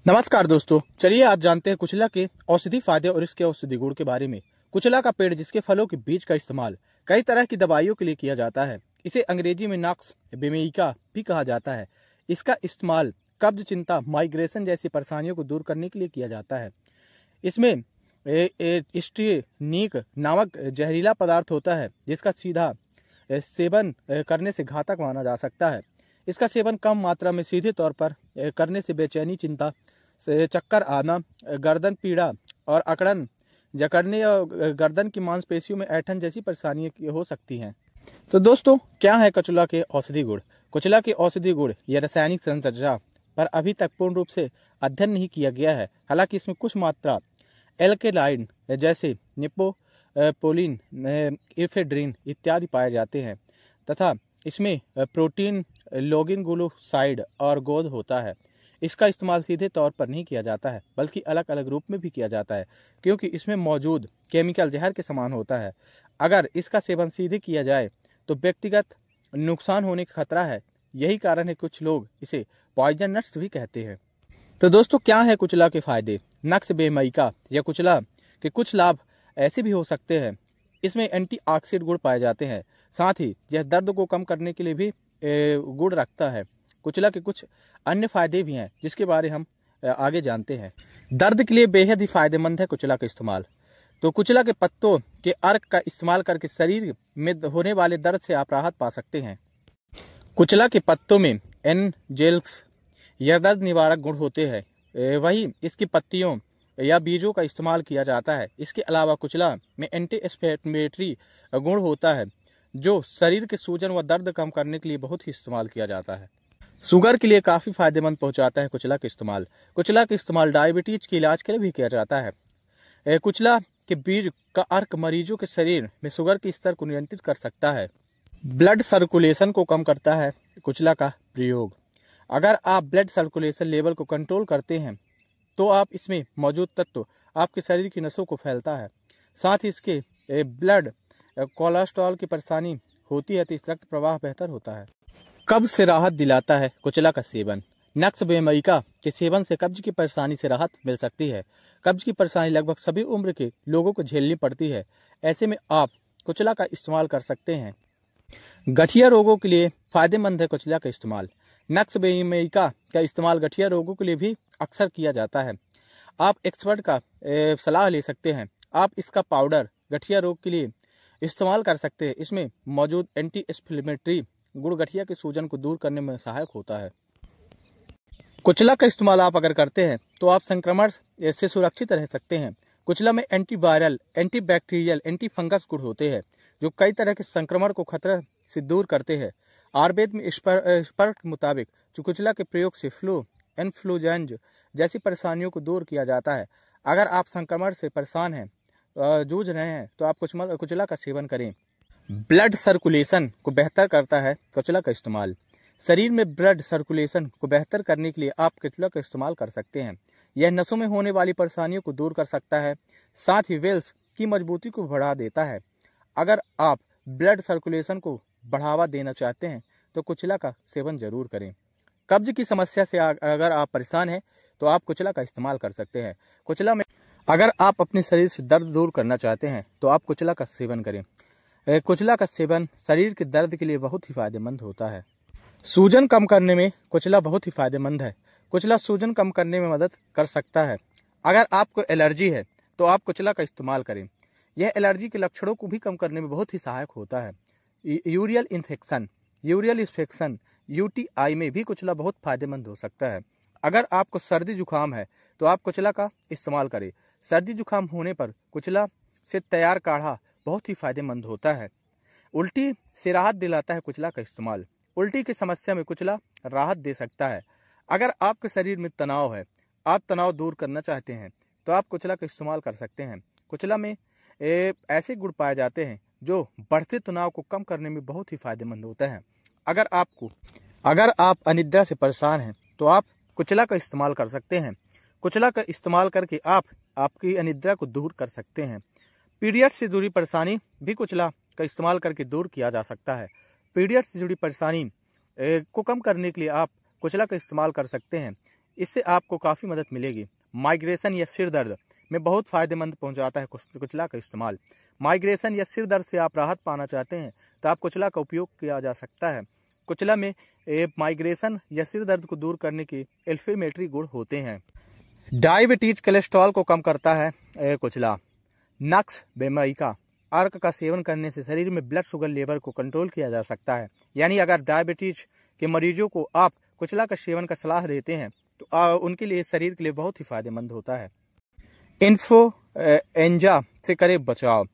नमस्कार दोस्तों, चलिए आज जानते हैं कुचला के औषधि फायदे और इसके औषधि गुण के बारे में। कुचला का पेड़ जिसके फलों के बीज का इस्तेमाल कई तरह की दवाइयों के लिए किया जाता है। इसे अंग्रेजी में नॉक्स बेमेइका भी कहा जाता है। इसका इस्तेमाल कब्ज, चिंता, माइग्रेशन जैसी परेशानियों को दूर करने के लिए किया जाता है। इसमें स्ट्रिनीक नामक जहरीला पदार्थ होता है जिसका सीधा सेवन करने से घातक माना जा सकता है। इसका सेवन कम मात्रा में सीधे तौर पर करने से बेचैनी, चिंता, चक्कर आना, गर्दन पीड़ा और अकड़न, जकड़ने या गर्दन की मांसपेशियों में ऐंठन जैसी परेशानियां हो सकती हैं। तो दोस्तों, क्या है कुचला के औषधि गुण? कुचला के औषधि गुण या रासायनिक संरचना पर अभी तक पूर्ण रूप से अध्ययन नहीं किया गया है। हालांकि इसमें कुछ मात्रा एल्केलाइड जैसे निपोपोलिन, इफेड्रिन इत्यादि पाए जाते हैं तथा इसमें प्रोटीन लोगिनगुलोसाइड और गोद होता है। इसका इस्तेमाल सीधे तौर पर नहीं किया जाता है बल्कि अलग अलग रूप में भी किया जाता है, क्योंकि इसमें मौजूद केमिकल जहर के समान होता है। अगर इसका सेवन सीधे किया जाए तो व्यक्तिगत नुकसान होने का खतरा है। यही कारण है कुछ लोग इसे पॉइजन नट्स भी कहते हैं। तो दोस्तों, क्या है कुचला के फायदे? नक्स बेमेइका या कुचला के कुछ लाभ ऐसे भी हो सकते हैं। इसमें एंटीऑक्सीडेंट गुण पाए जाते हैं। साथ ही यह दर्द को कम करने के लिए भी गुण रखता है। कुचला के कुछ अन्य फायदे भी हैं जिसके बारे हम आगे जानते हैं। दर्द के लिए बेहद ही फायदेमंद है कुचला का इस्तेमाल। तो कुचला के पत्तों के अर्क का इस्तेमाल करके शरीर में होने वाले दर्द से आप राहत पा सकते हैं। कुचला के पत्तों में एनजेल्स या दर्द निवारक गुण होते हैं। वही इसकी पत्तियों या बीजों का इस्तेमाल किया जाता है। इसके अलावा कुचला में एंटी इंफ्लेमेटरी गुण होता है जो शरीर के सूजन व दर्द कम करने के लिए बहुत ही इस्तेमाल किया जाता है। शुगर के लिए काफ़ी फायदेमंद पहुंचाता है कुचला का इस्तेमाल। कुचला का इस्तेमाल डायबिटीज के इलाज के लिए भी किया जाता है। कुचला के बीज का अर्क मरीजों के शरीर में शुगर के स्तर को नियंत्रित कर सकता है। ब्लड सर्कुलेशन को कम करता है कुचला का प्रयोग। अगर आप ब्लड सर्कुलेशन लेवल को कंट्रोल करते हैं तो आप इसमें मौजूद तत्व आपके शरीर की नसों को फैलता है। साथ ही इसके ब्लड कोलेस्ट्रॉल की परेशानी होती है तो इस रक्त प्रवाह बेहतर होता है। कब्ज से राहत दिलाता है कुचला का सेवन। नक्स बेमेइका के सेवन से कब्ज की परेशानी से राहत मिल सकती है। कब्ज की परेशानी लगभग सभी उम्र के लोगों को झेलनी पड़ती है। ऐसे में आप कुचला का इस्तेमाल कर सकते हैं। गठिया रोगों के लिए फायदेमंद है कुचला का इस्तेमाल। नक्स बेमेइका का इस्तेमाल गठिया रोगों के लिए भी अक्सर किया जाता है। आप एक्सपर्ट का सलाह ले सकते हैं। आप इसका पाउडर गठिया रोग के लिए इस्तेमाल कर सकते हैं। इसमें मौजूद एंटी इंफ्लेमेटरी गुण गठिया के सूजन को दूर करने में सहायक होता है। कुचला का इस्तेमाल आप अगर करते हैं तो आप संक्रमण से सुरक्षित रह सकते हैं। कुचला में एंटीवायरल, एंटीबैक्टीरियल, एंटी फंगस गुण होते हैं जो कई तरह के संक्रमण को खतरा से दूर करते हैं। आयुर्वेद में एक्सपर्ट के मुताबिक कुचला के प्रयोग से फ्लू, इन्फ्लुएंजा जैसी परेशानियों को दूर किया जाता है। अगर आप संक्रमण से परेशान हैं, जूझ रहे हैं, तो आप कुचला का सेवन करें। ब्लड सर्कुलेशन को बेहतर करता है कुचला का इस्तेमाल। शरीर में ब्लड सर्कुलेशन को बेहतर करने के लिए आप कुचला का इस्तेमाल कर सकते हैं। यह नसों में होने वाली परेशानियों को दूर कर सकता है। साथ ही वेल्स की मजबूती को बढ़ा देता है। अगर आप ब्लड सर्कुलेशन को बढ़ावा देना चाहते हैं तो कुचला का सेवन जरूर करें। कब्ज की समस्या से अगर आप परेशान हैं तो आप कुचला का इस्तेमाल कर सकते हैं। कुचला में अगर आप अपने शरीर से दर्द दूर करना चाहते हैं तो आप कुचला का सेवन करें। कुचला का सेवन शरीर के दर्द के लिए बहुत ही फायदेमंद होता है। सूजन कम करने में कुचला बहुत ही फायदेमंद है। कुचला सूजन कम करने में मदद कर सकता है। अगर आपको एलर्जी है तो आप कुचला का इस्तेमाल करें। यह एलर्जी के लक्षणों को भी कम करने में बहुत ही सहायक होता है। यूरियल इन्फेक्शन, यूटीआई में भी कुचला बहुत फायदेमंद हो सकता है। अगर आपको सर्दी जुकाम है तो आप कुचला का इस्तेमाल करें। सर्दी जुकाम होने पर कुचला से तैयार काढ़ा बहुत ही फायदेमंद होता है। उल्टी से राहत दिलाता है कुचला का इस्तेमाल। उल्टी की समस्या में कुचला राहत दे सकता है। अगर आपके शरीर में तनाव है, आप तनाव दूर करना चाहते हैं तो आप कुचला का इस्तेमाल कर सकते हैं। कुचला में ऐसे गुण पाए जाते हैं जो बढ़ते तनाव को कम करने में बहुत ही फायदेमंद होते हैं। अगर आप अनिद्रा से परेशान हैं तो आप कुचला का इस्तेमाल कर सकते हैं। कुचला का इस्तेमाल करके आप आपकी अनिद्रा को दूर कर सकते हैं। पीरियड से जुड़ी परेशानी भी कुचला का इस्तेमाल करके दूर किया जा सकता है। पीरियड से जुड़ी परेशानी को कम करने के लिए आप कुचला का इस्तेमाल कर सकते हैं। इससे आपको काफ़ी मदद मिलेगी। माइग्रेशन या सिर दर्द में बहुत फ़ायदेमंद पहुंचाता है कुचला का इस्तेमाल। माइग्रेशन या सिर दर्द से आप राहत पाना चाहते हैं तो आप कुचला का उपयोग किया जा सकता है। कुचला में माइग्रेशन या सिर दर्द को दूर करने के इन्फ्लेमेटरी गुण होते हैं। डायबिटीज कोलेस्ट्रॉल को कम करता है कुचला। नक्स बेमाइका अर्क का सेवन करने से शरीर में ब्लड शुगर लेवल को कंट्रोल किया जा सकता है। यानी अगर डायबिटीज के मरीजों को आप कुचला का सेवन का सलाह देते हैं तो उनके लिए शरीर के लिए बहुत ही फायदेमंद होता है। इन्फ्लुएंजा से करे बचाव।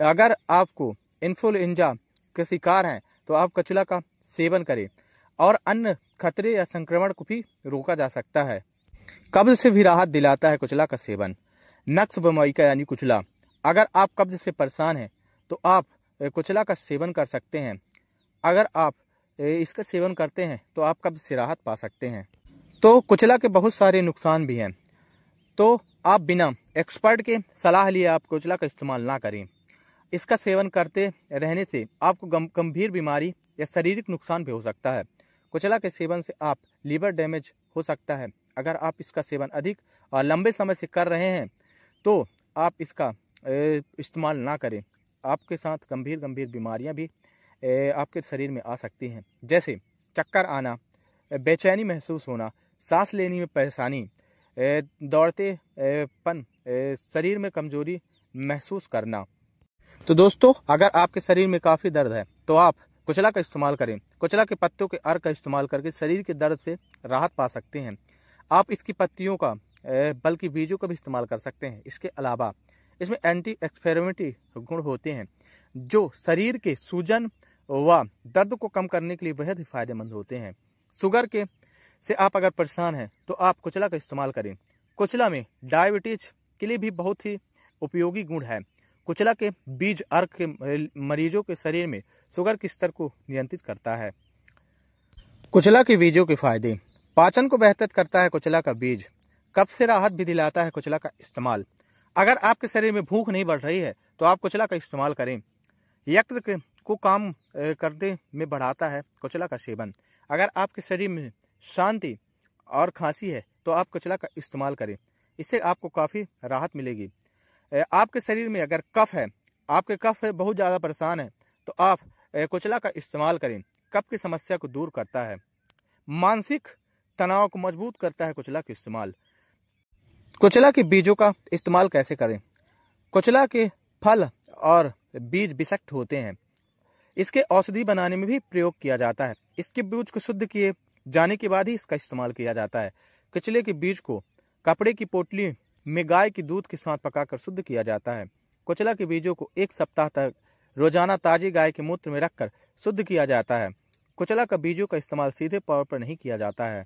अगर आपको इन्फ्लुएंजा के शिकार हैं तो आप कुचला का सेवन करें और अन्य खतरे या संक्रमण को भी रोका जा सकता है। कब्ज से भी राहत दिलाता है कुचला का सेवन। नक्स बेमाइका यानी कुचला, अगर आप कब्ज से परेशान हैं तो आप कुचला का सेवन कर सकते हैं। अगर आप इसका सेवन करते हैं तो आप कब्ज से राहत पा सकते हैं। तो कुचला के बहुत सारे नुकसान भी हैं, तो आप बिना एक्सपर्ट के सलाह लिए आप कुचला का इस्तेमाल ना करें। इसका सेवन करते रहने से आपको गंभीर बीमारी या शारीरिक नुकसान भी हो सकता है। कुचला के सेवन से आप लीवर डैमेज हो सकता है। अगर आप इसका सेवन अधिक और लंबे समय से कर रहे हैं तो आप इसका इस्तेमाल ना करें। आपके साथ गंभीर बीमारियां भी आपके शरीर में आ सकती हैं, जैसे चक्कर आना, बेचैनी महसूस होना, सांस लेने में परेशानी, दौड़ते पन, शरीर में कमजोरी महसूस करना। तो दोस्तों, अगर आपके शरीर में काफ़ी दर्द है तो आप कुचला का इस्तेमाल करें। कुचला के पत्तों के अर्क का इस्तेमाल करके शरीर के दर्द से राहत पा सकते हैं। आप इसकी पत्तियों का बल्कि बीजों का भी इस्तेमाल कर सकते हैं। इसके अलावा इसमें एंटी एक्सपेरिमेंटी गुण होते हैं जो शरीर के सूजन व दर्द को कम करने के लिए बेहद ही फायदेमंद होते हैं। शुगर के से आप अगर परेशान हैं तो आप कुचला का इस्तेमाल करें। कुचला में डायबिटीज के लिए भी बहुत ही उपयोगी गुण है। कुचला के बीज अर्क के मरीजों के शरीर में शुगर के स्तर को नियंत्रित करता है। कुचला के बीजों के फायदे। पाचन को बेहतर करता है कुचला का बीज। कब्ज से राहत भी दिलाता है कुचला का इस्तेमाल। अगर आपके शरीर में भूख नहीं बढ़ रही है तो आप कुचला का इस्तेमाल करें। यकृत को काम करने में बढ़ाता है कुचला का सेवन। अगर आपके शरीर में शांति और खांसी है तो आप कुचला का इस्तेमाल करें। इससे आपको काफ़ी राहत मिलेगी। आपके शरीर में अगर कफ है, आपके कफ है बहुत ज़्यादा परेशान है तो आप कुचला का इस्तेमाल करें। कफ की समस्या को दूर करता है। मानसिक तनाव को मजबूत करता है कुचला का इस्तेमाल। कुचला के बीजों का इस्तेमाल कैसे करें। कुचला के फल और बीज विषाक्त होते हैं। इसके औषधि बनाने में भी प्रयोग किया जाता है। इसके बीज को शुद्ध किए जाने के बाद ही इसका इस्तेमाल किया जाता है। कुचले के बीज को कपड़े की पोटली में गाय के दूध के साथ पकाकर शुद्ध किया जाता है। कुचला के बीजों को 1 सप्ताह तक रोजाना ताजी गाय के मूत्र में रखकर शुद्ध किया जाता है। कुचला का बीजों का इस्तेमाल सीधे तौर पर नहीं किया जाता है।